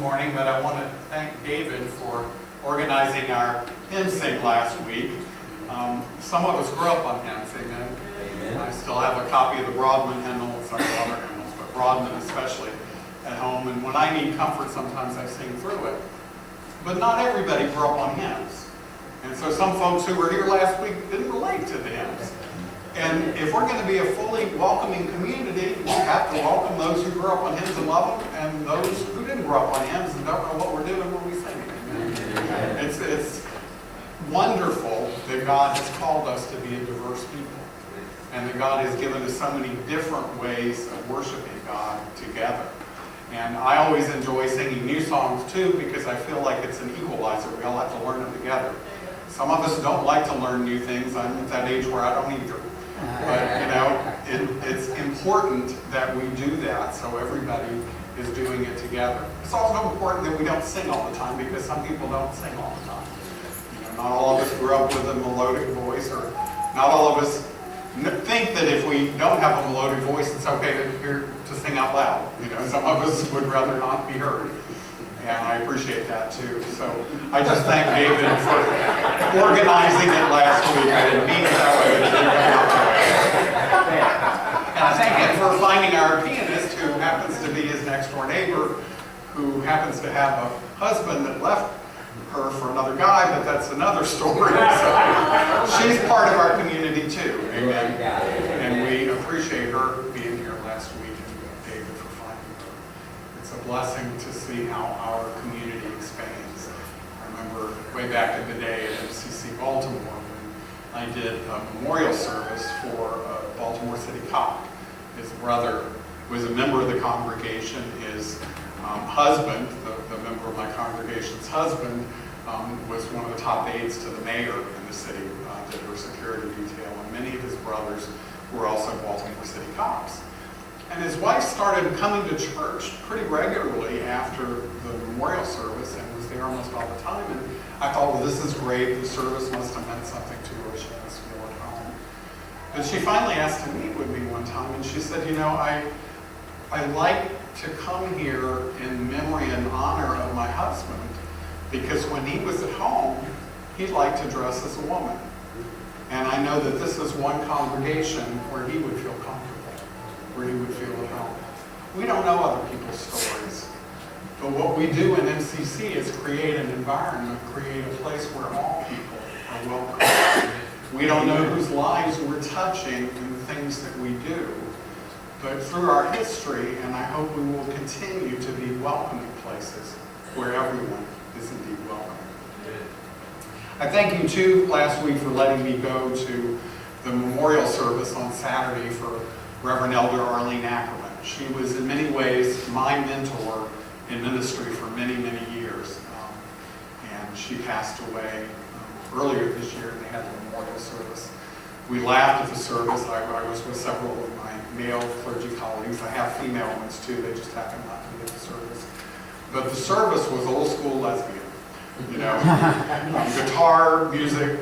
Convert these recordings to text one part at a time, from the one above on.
morning, but I want to thank David for organizing our hymn sing last week. Some of us grew up on hymns, amen. I still have a copy of the Broadman hymnal, some other hymnals, but Broadman especially at home. And when I need comfort, sometimes I sing through it. But not everybody grew up on hymns. And so some folks who were here last week didn't relate to the hymns. And if we're going to be a fully welcoming community, we have to welcome those who grew up on hymns and love them, and those who didn't grow up on hymns and don't know what we're doing when we sing. Amen. It's wonderful that God has called us to be a diverse people, and that God has given us so many different ways of worshiping God together. And I always enjoy singing new songs too, because I feel like it's an equalizer. We all have to learn them together. Some of us don't like to learn new things. I'm at that age where I don't either. But it's important that we do that so everybody is doing it together. It's also important that we don't sing all the time, because some people don't sing all the time. Not all of us grew up with a melodic voice, or not all of us think that if we don't have a melodic voice, it's okay to sing out loud. Some of us would rather not be heard. And I appreciate that too. So I just thank David for organizing it last week. I didn't mean it that way, but it didn't come out that way. And I thank him for finding our pianist, who happens to be his next door neighbor, who happens to have a husband that left her for another guy, but that's another story. So she's part of our community too. Amen. And we appreciate her being here last week, and David for finding her. It's a blessing to see how our community expands. I remember way back in the day at MCC Baltimore when I did a memorial service for a Baltimore City cop. His brother was a member of the congregation. His husband, the member of my congregation's husband, was one of the top aides to the mayor in the city, did her security detail, and many of his brothers were also Baltimore City cops. And his wife started coming to church pretty regularly after the memorial service and was there almost all the time. And I thought, well, this is great. The service must have meant something to her. She must feel at home. But she finally asked to meet with me one time, and she said, I like to come here in memory and honor of my husband, because when he was at home, he liked to dress as a woman. And I know that this is one congregation where he would feel comfortable, where he would feel at home. We don't know other people's stories, but what we do in MCC is create an environment, create a place where all people are welcome. We don't know whose lives we're touching in the things that we do, but through our history, and I hope we will continue to be welcoming places where everyone is indeed welcome. I thank you too last week for letting me go to the memorial service on Saturday for Reverend Elder Arlene Ackerman. She was in many ways my mentor in ministry for many, many years. And she passed away earlier this year, and they had the memorial service. We laughed at the service. I was with several of my male clergy colleagues. I have female ones too. They just happened not to be at the service. But the service was old school lesbian. Guitar, music,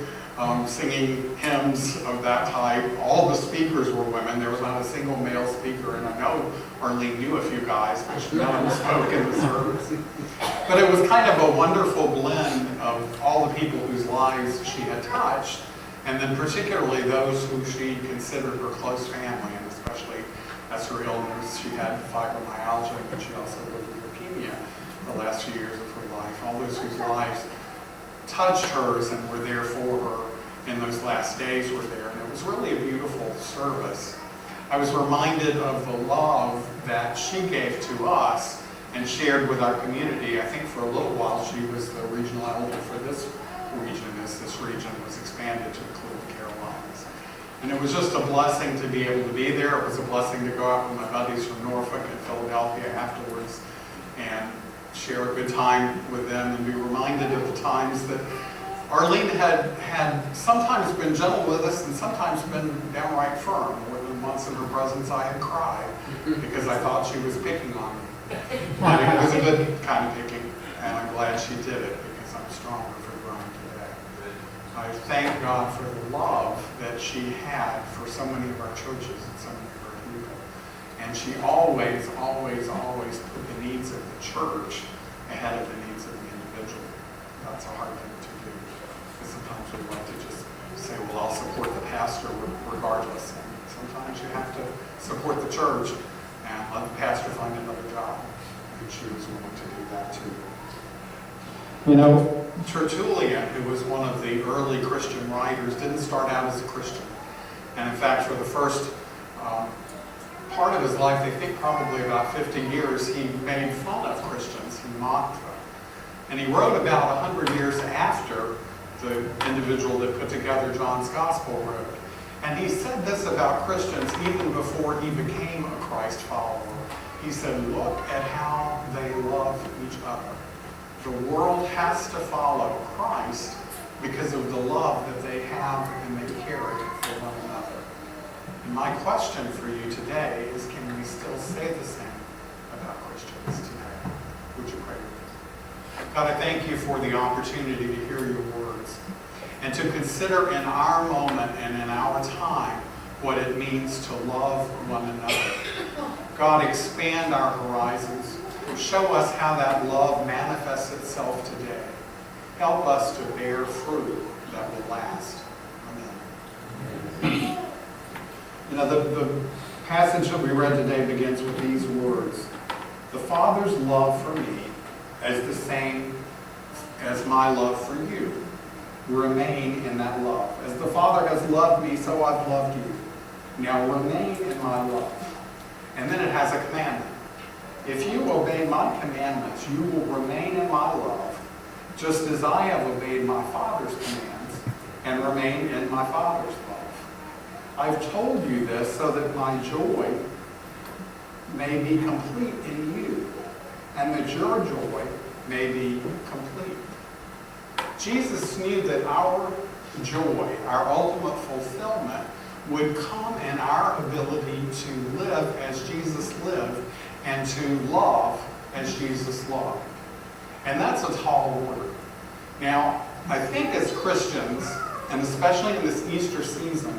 singing hymns of that type. All the speakers were women. There was not a single male speaker. And I know Arlene knew a few guys, but none of them spoke in the service. But it was kind of a wonderful blend of all the people whose lives she had touched, and then particularly those who she considered her close family, and especially as her illness. She had fibromyalgia, but she also lived with leukemia the last few years of her life. All those whose lives touched hers and were there for her in those last days were there, and it was really a beautiful service. I was reminded of the love that she gave to us and shared with our community. I think for a little while she was the regional elder for this region, as this region was expanded to include the Carolinas. And it was just a blessing to be able to be there. It was a blessing to go out with my buddies from Norfolk and Philadelphia afterwards and share a good time with them and be reminded of the times that Arlene had sometimes been gentle with us and sometimes been downright firm. More than once in her presence I had cried because I thought she was picking on me. But it was a good kind of picking, and I'm glad she did it because I'm stronger for growing today. I thank God for the love that she had for so many of our churches and so many of our people. And she always, always, always put the needs of the church ahead of the needs of the individual. That's a hard thing to do. Because sometimes we like to just say, well, I'll support the pastor regardless. And sometimes you have to support the church and let the pastor find another job. And she was willing to do that too. You know, Tertullian, who was one of the early Christian writers, didn't start out as a Christian. And in fact, for the first part of his life, I think probably about 50 years, he made fun of Christians. He mocked them. And he wrote about 100 years after the individual that put together John's Gospel wrote. And he said this about Christians even before he became a Christ follower. He said, look at how they love each other. The world has to follow Christ because of the love that they have and they carry for one another. And my question for you today is, can we still say the same about Christians today? Would you pray with me? God, I thank you for the opportunity to hear your words and to consider in our moment and in our time what it means to love one another. God, expand our horizons. Show us how that love manifests itself today. Help us to bear fruit that will last. Amen. You know, the passage that we read today begins with these words. The Father's love for me is the same as my love for you. Remain in that love. As the Father has loved me, so I've loved you. Now remain in my love. And then it has a commandment. If you obey my commandments, you will remain in my love, just as I have obeyed my Father's commands and remain in my Father's love. I've told you this so that my joy may be complete in you, and that your joy may be complete. Jesus knew that our joy, our ultimate fulfillment, would come in our ability to live as Jesus lived and to love as Jesus loved. And that's a tall order. Now, I think as Christians, and especially in this Easter season,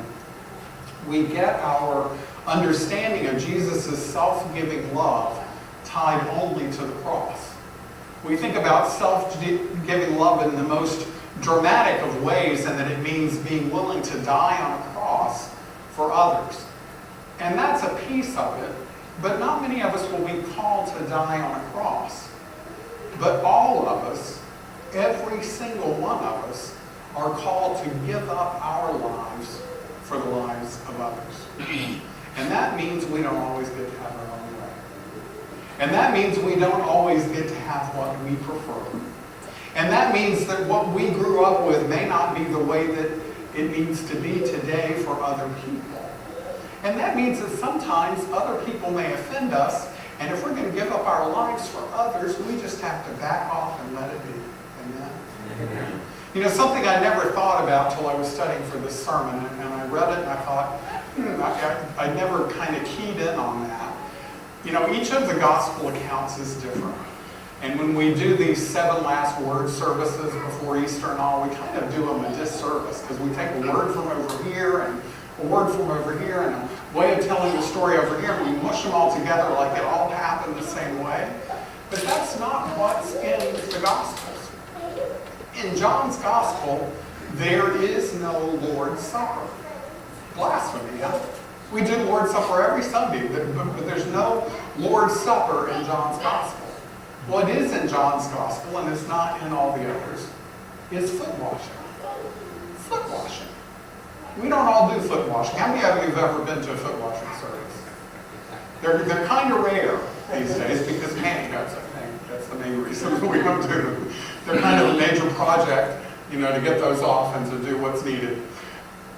we get our understanding of Jesus' self-giving love tied only to the cross. We think about self-giving love in the most dramatic of ways, and that it means being willing to die on a cross for others. And that's a piece of it, but not many of us will be called to die on a cross. But all of us, every single one of us, are called to give up our lives for the lives of others. And that means we don't always get to have our own way. And that means we don't always get to have what we prefer. And that means that what we grew up with may not be the way that it needs to be today for other people. And that means that sometimes other people may offend us, and if we're going to give up our lives for others, we just have to back off and let it be. Amen? Amen. You know, something I never thought about till I was studying for this sermon, and I read it and I thought, I never kind of keyed in on that. You know, each of the gospel accounts is different. And when we do these 7 last word services before Easter and all, we kind of do them a disservice because we take a word from over here and a word from over here and a way of telling the story over here, and we mush them all together like it all happened the same way. But that's not what's in the Gospels. In John's Gospel, there is no Lord's Supper. Blasphemy, huh? We do Lord's Supper every Sunday, but there's no Lord's Supper in John's Gospel. Well, it is in John's Gospel, and it's not in all the others. It's foot washing. Foot washing. We don't all do foot washing. How many of you have ever been to a foot washing service? They're kind of rare these days because handicaps, I think. That's the main reason we don't do them. They're kind of a major project, you know, to get those off and to do what's needed.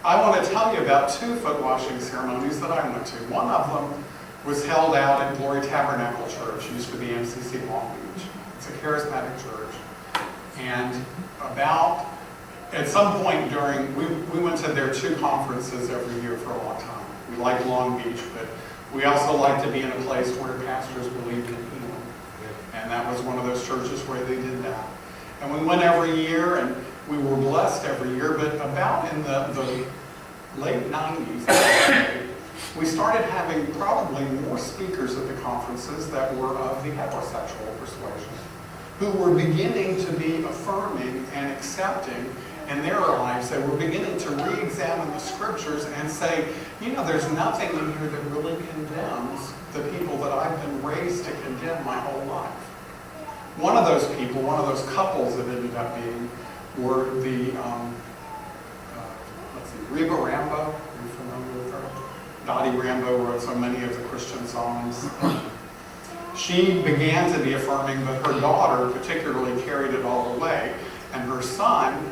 I want to tell you about 2 foot washing ceremonies that I went to. One of them was held out at Glory Tabernacle Church. It used to be MCC Long Beach. It's a charismatic church. And at some point during, we went to their 2 conferences every year for a long time. We like Long Beach, but we also like to be in a place where pastors believed in healing. And that was one of those churches where they did that. And we went every year, and we were blessed every year, but about in the late 90s, we started having probably more speakers at the conferences that were of the heterosexual persuasion. who were beginning to be affirming and accepting in their lives. They were beginning to re-examine the scriptures and say, there's nothing in here that really condemns the people that I've been raised to condemn my whole life. One of those people, one of those couples that ended up being, were the, Reba Rambo. Are you familiar with her? Dottie Rambo wrote so many of the Christian songs. She began to be affirming, but her daughter particularly carried it all the way. And her son,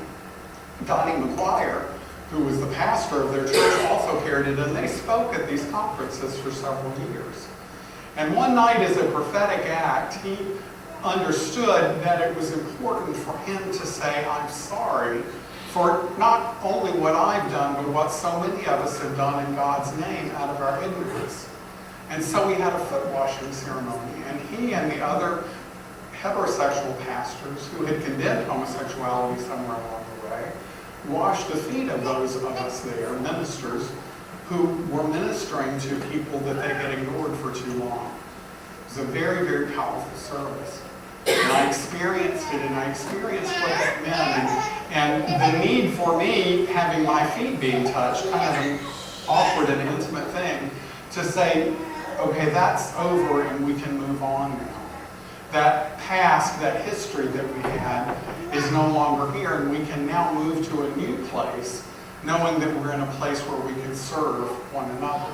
Donnie McGuire, who was the pastor of their church, also carried it, and they spoke at these conferences for several years. And one night, as a prophetic act, he understood that it was important for him to say, I'm sorry for not only what I've done, but what so many of us have done in God's name out of our ignorance. And so we had a foot washing ceremony, and he and the other heterosexual pastors who had condemned homosexuality somewhere along the way washed the feet of those of us there, ministers, who were ministering to people that they had ignored for too long. It was a very, very powerful service. And I experienced it, and I experienced what that meant. And the need for me having my feet being touched, kind of an awkward and intimate thing, to say, okay, that's over and we can move on now. That past, that history that we had is no longer here, and we can now move to a new place, knowing that we're in a place where we can serve one another.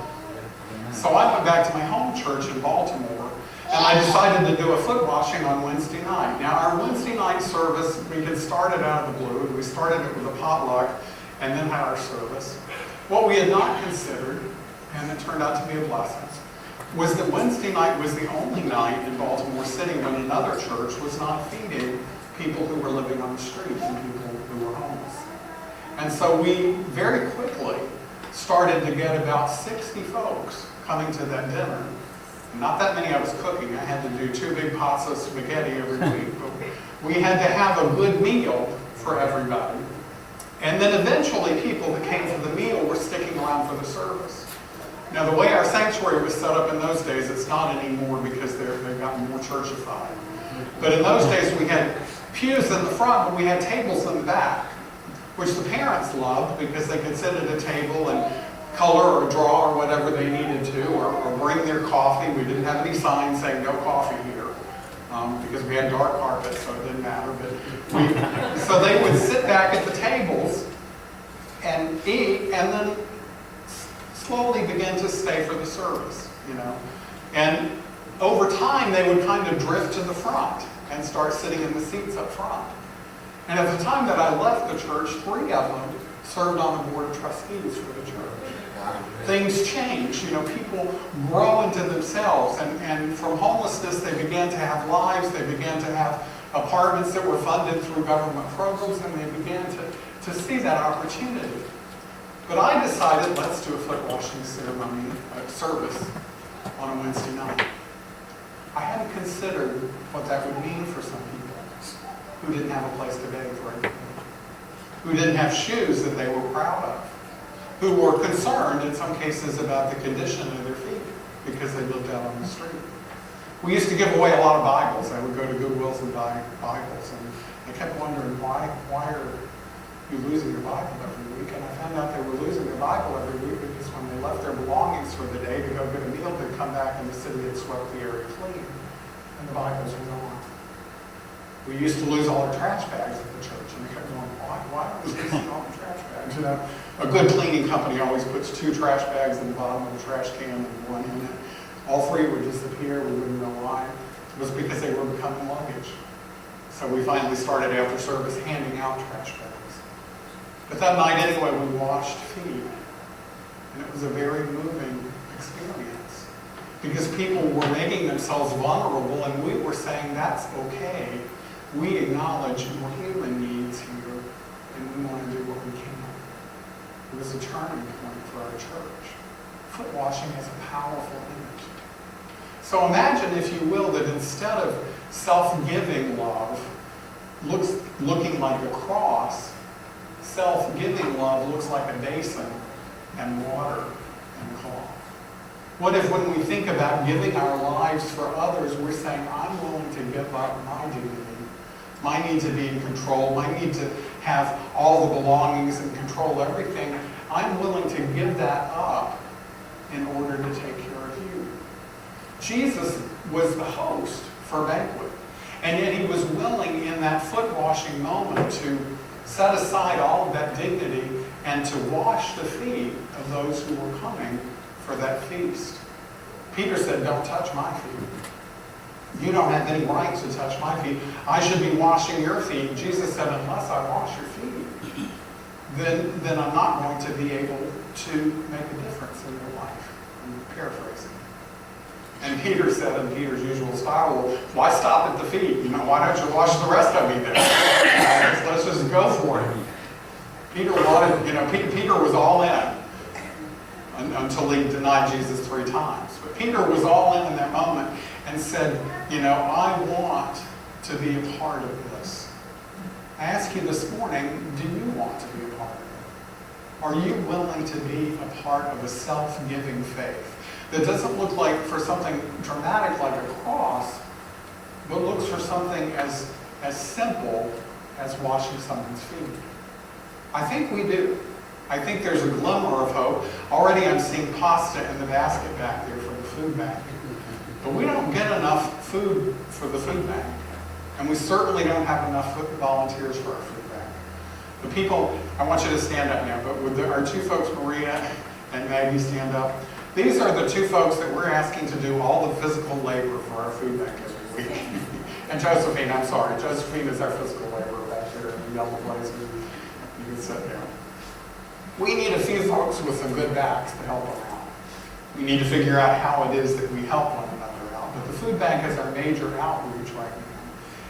So I went back to my home church in Baltimore, and I decided to do a foot washing on Wednesday night. Now, our Wednesday night service, we had started out of the blue. We started it with a potluck and then had our service. What we had not considered, and it turned out to be a blessing, was that Wednesday night was the only night in Baltimore City when another church was not feeding people who were living on the street and people who were homeless. And so we very quickly started to get about 60 folks coming to that dinner. Not that many of us cooking. I had to do 2 big pots of spaghetti every week. But we had to have a good meal for everybody. And then eventually people that came for the meal were sticking around for the service. Now, the way our sanctuary was set up in those days, it's not anymore because they've gotten more churchified. But in those days, we had pews in the front, but we had tables in the back, which the parents loved because they could sit at a table and color or draw or whatever they needed to, or bring their coffee. We didn't have any signs saying no coffee here because we had dark carpet, so it didn't matter. But so they would sit back at the tables and eat, and then slowly begin to stay for the service, And over time, they would kind of drift to the front and start sitting in the seats up front. And at the time that I left the church, 3 of them served on the board of trustees for the church. Things change, people grow into themselves, and from homelessness they began to have lives, they began to have apartments that were funded through government programs, and they began to see that opportunity. But I decided, let's do a foot washing ceremony, service on a Wednesday night. I hadn't considered what that would mean for some people who didn't have a place to beg for anything, who didn't have shoes that they were proud of, who were concerned in some cases about the condition of their feet because they lived out on the street. We used to give away a lot of Bibles. I would go to Goodwill's and buy Bibles, and I kept wondering, why are you losing your Bible every week? And I found out they were losing their Bible every week because when they left their belongings for the day to go get a meal, they'd come back and the city had swept the area clean, and the Bibles were gone. We used to lose all our trash bags at the church, and we kept going, why are we losing all the trash bags? A good cleaning company always puts 2 trash bags in the bottom of the trash can and 1 in it. All 3 would disappear. We wouldn't know why. It was because they were becoming luggage. So we finally started after service handing out trash bags. But that night anyway, we washed feet. And it was a very moving experience. Because people were making themselves vulnerable, and we were saying, that's okay. We acknowledge your human needs here, and we want to do what we can. It was a turning point for our church. Foot washing is a powerful image. So imagine, if you will, that instead of self-giving love looking like a cross, self-giving love looks like a basin and water and cloth. What if when we think about giving our lives for others, we're saying, I'm willing to give up my dignity my need to be in control, my need to have all the belongings and control everything, I'm willing to give that up in order to take care of you. Jesus was the host for a banquet. And yet he was willing in that foot washing moment to set aside all of that dignity and to wash the feet of those who were coming for that feast. Peter said, don't touch my feet. You don't have any right to touch my feet. I should be washing your feet. Jesus said, unless I wash your feet, then I'm not going to be able to make a difference in your life. I'm paraphrasing. And Peter said in Peter's usual style, well, why stop at the feet? Why don't you wash the rest of me then? Let's just go for it. Peter wanted, Peter was all in until he denied Jesus 3 times. But Peter was all in that moment and said, I want to be a part of this. I ask you this morning, do you want to be a part of it? Are you willing to be a part of a self-giving faith that doesn't look like for something dramatic like a cross, but looks for something as simple as washing someone's feet? I think we do. I think there's a glimmer of hope. Already I'm seeing pasta in the basket back there for the food bank. But we don't get enough food for the food bank. And we certainly don't have enough volunteers for our food bank. The people, I want you to stand up now, but with our 2 folks, Maria and Maggie, stand up. These are the 2 folks that we're asking to do all the physical labor for our food bank every week. And Josephine, I'm sorry, Josephine is our physical laborer back there in the yellow blazer. You can sit down. We need a few folks with some good backs to help them out. We need to figure out how it is that we help one another out. But the food bank is our major outreach right now.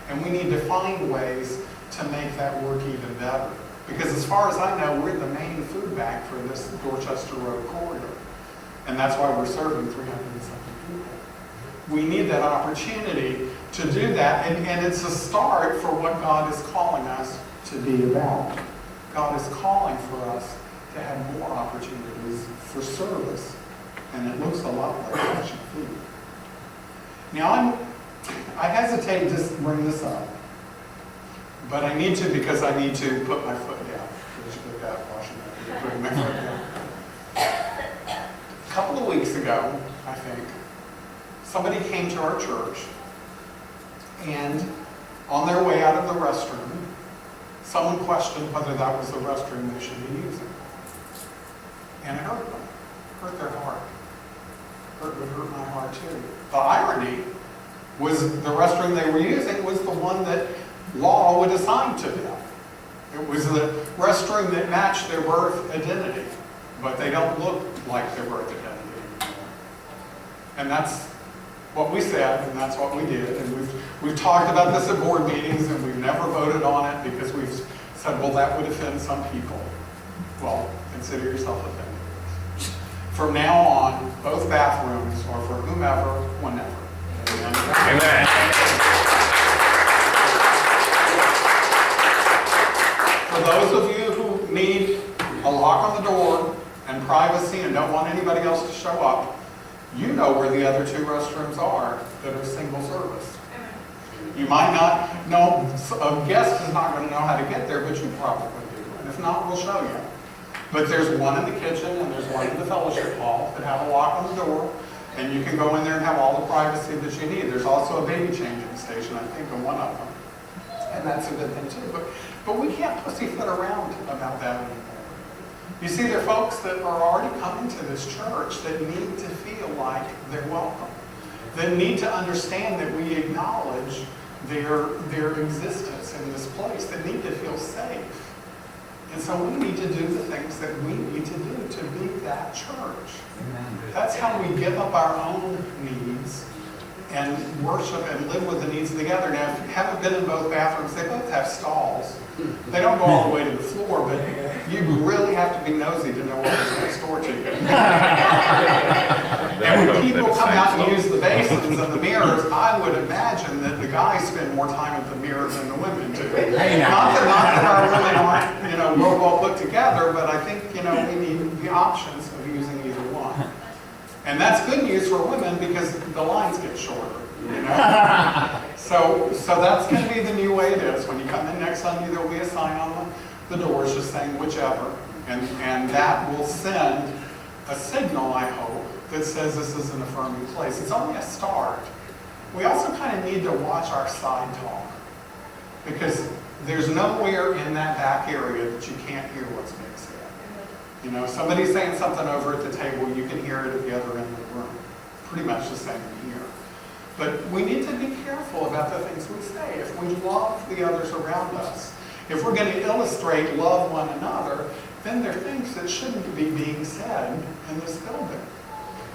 And we need to find ways to make that work even better. Because as far as I know, we're the main food bank for this Dorchester Road corridor. And that's why we're serving 300 and something people. We need that opportunity to do that. And it's a start for what God is calling us to be about. God is calling for us to have more opportunities for service. And it looks a lot like washing feet. Now, I hesitate to bring this up, but I need to because I need to put my foot down. Just put that washing up, putting my foot down. A couple of weeks ago, I think, somebody came to our church, and on their way out of the restroom, someone questioned whether that was the restroom they should be using. And it hurt them, hurt their heart. It would hurt my heart too. The irony was the restroom they were using was the one that law would assign to them. It was the restroom that matched their birth identity, but they don't look like their birth identity anymore. And that's what we said, and that's what we did. And we've talked about this at board meetings, and we've never voted on it because we've said, well, that would offend some people. Well, consider yourself offended. From now on, both bathrooms are for whomever, whenever. Amen. For those of you who need a lock on the door and privacy and don't want anybody else to show up, you know where the other 2 restrooms are that are single service. You might not know, a guest is not going to know how to get there, but you probably do. And if not, we'll show you. But there's one in the kitchen and there's one in the fellowship hall that have a lock on the door, and you can go in there and have all the privacy that you need. There's also a baby changing station, I think, on one of them. And that's a good thing too. But we can't pussyfoot around about that anymore. You see, there are folks that are already coming to this church that need to feel like they're welcome. That need to understand that we acknowledge their existence in this place. That need to feel safe. And so we need to do the things that we need to do to be that church. Amen. That's how we give up our own needs and worship and live with the needs together. Now, if you haven't been in both bathrooms, they both have stalls. They don't go all the way to the floor, but you really have to be nosy to know what's next door to you. And when people come out and use the basins and the mirrors, I would imagine that the guys spend more time at the mirror than the women do. Not that our women aren't, real well put together, but I think, we need the options of using either one. And that's good news for women because the lines get shorter, So that's going to be the new way it is. this. When you come in next Sunday, there will be a sign on the doors just saying whichever. And that will send a signal, I hope, that says this is an affirming place. It's only a start. We also kind of need to watch our side talk, because there's nowhere in that back area that you can't hear what's being said. You know, somebody's saying something over at the table, you can hear it at the other end of the room. Pretty much the same here. But we need to be careful about the things we say. If we love the others around us, if we're going to illustrate love one another, then there are things that shouldn't be being said in this building.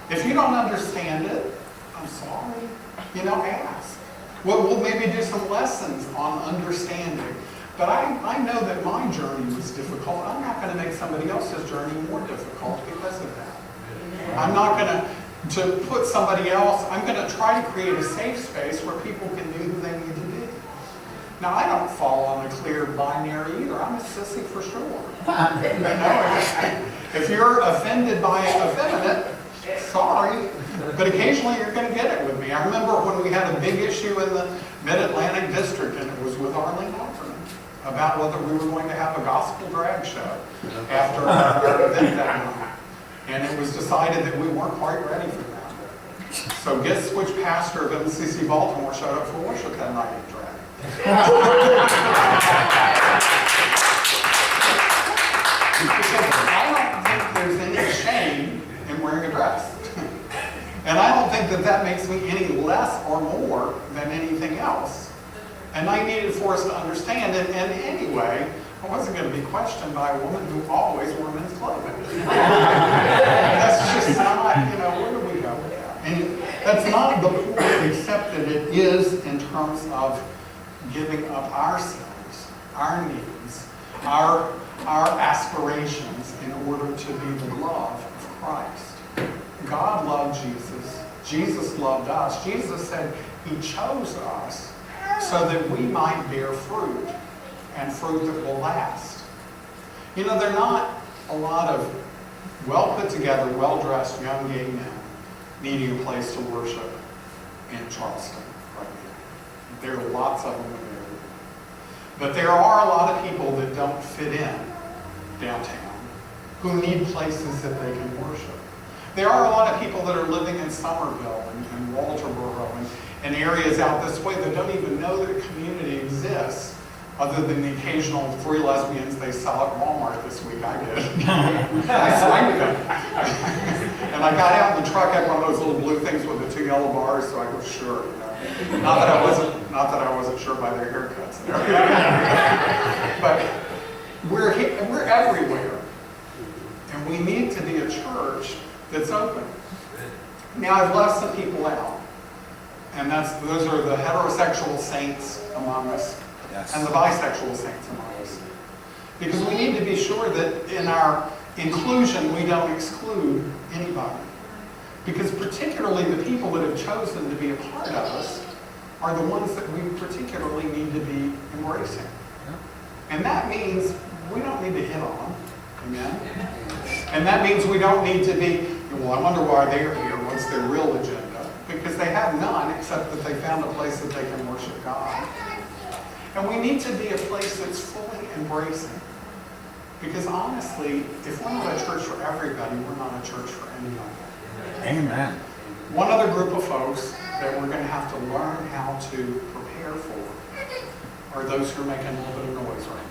If you don't understand it, I'm sorry. You know, ask. We'll maybe do some lessons on understanding. But I know that my journey was difficult. I'm not going to make somebody else's journey more difficult because of that. I'm not going to put somebody else, I'm going to try to create a safe space where people can be who they need to be. Now, I don't fall on a clear binary either. I'm a sissy for sure. You know, if you're offended by effeminate, sorry, but occasionally you're going to get it with me. I remember when we had a big issue in the Mid-Atlantic District, and it was with Arlene Alford, about whether we were going to have a gospel drag show after our event that night. And it was decided that we weren't quite ready for that. So guess which pastor of MCC Baltimore showed up for worship that night in drag? I don't think there's any shame in wearing a dress. And I don't think that that makes me any less or more than anything else. And I needed for us to understand it. And anyway, I wasn't going to be questioned by a woman who always wore men's clothing. That's just not, you know, where do we go with that? And that's not the point, except that it is in terms of giving up ourselves, our needs, our aspirations in order to be the love of Christ. God loved Jesus. Jesus loved us. Jesus said he chose us so that we might bear fruit, and fruit that will last. You know, there are not a lot of well-put-together, well-dressed young gay men needing a place to worship in Charleston right now. There are lots of them available. But there are a lot of people that don't fit in downtown who need places that they can worship. There are a lot of people that are living in Somerville and Walterboro and areas out this way that don't even know that a community exists, other than the occasional 3 lesbians they saw at Walmart this week. I did. I swung them. And I got out in the truck, I had one of those little blue things with the 2 yellow bars, so I was sure. You know. Not that I wasn't sure by their haircuts. But we're everywhere. And we need to be a church that's open. Now, I've left some people out. And those are the heterosexual saints among us. Yes. And the bisexual saints among us. Because we need to be sure that in our inclusion we don't exclude anybody. Because particularly the people that have chosen to be a part of us are the ones that we particularly need to be embracing. And that means we don't need to hit on them. Amen? And that means we don't need to be, well, I wonder why they're here. What's their real agenda? Because they have none, except that they found a place that they can worship God. And we need to be a place that's fully embracing. Because honestly, if we're not a church for everybody, we're not a church for anybody. Amen. One other group of folks that we're going to have to learn how to prepare for are those who are making a little bit of noise right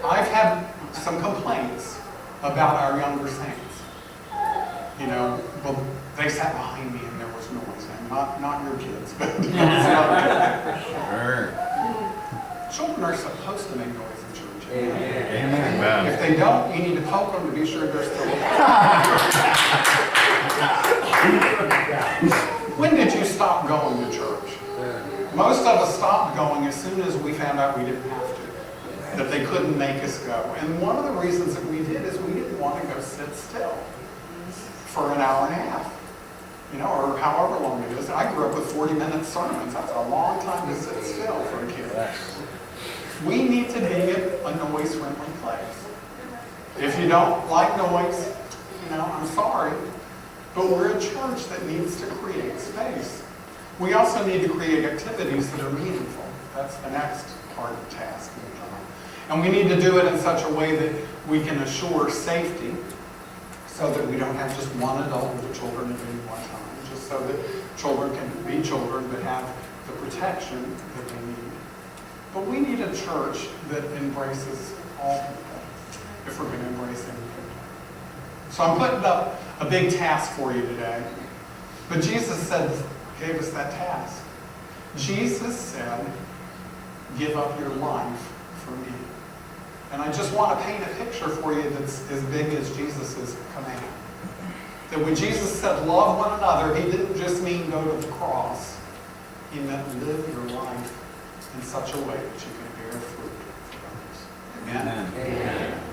now. I've had some complaints about our younger saints. You know, well, they sat behind me and there was noise. And not your kids, but Sure. Children are supposed to make noise in church. Amen. Amen. If they don't, you need to poke them to be sure they're still When did you stop going to church? Most of us stopped going as soon as we found out we didn't have to, that they couldn't make us go. And one of the reasons that we did is we didn't want to go sit still for an hour and a half, you know, or however long it is. I grew up with 40-minute sermons. That's a long time to sit still for a kid. We need to be a noise-friendly place. If you don't like noise, you know, I'm sorry, but we're a church that needs to create space. We also need to create activities that are meaningful. That's the next part of the task of the job. And we need to do it in such a way that we can assure safety so that we don't have just one adult with the children at any one time, just so that children can be children but have the protection that they need. But we need a church that embraces all people if we're going to embrace everything. So I'm putting up a big task for you today. But Jesus gave us that task. Jesus said, give up your life for me. And I just want to paint a picture for you that's as big as Jesus' command. That when Jesus said, love one another, he didn't just mean go to the cross. He meant live your life in such a way that you can bear fruit for others. Amen? Amen.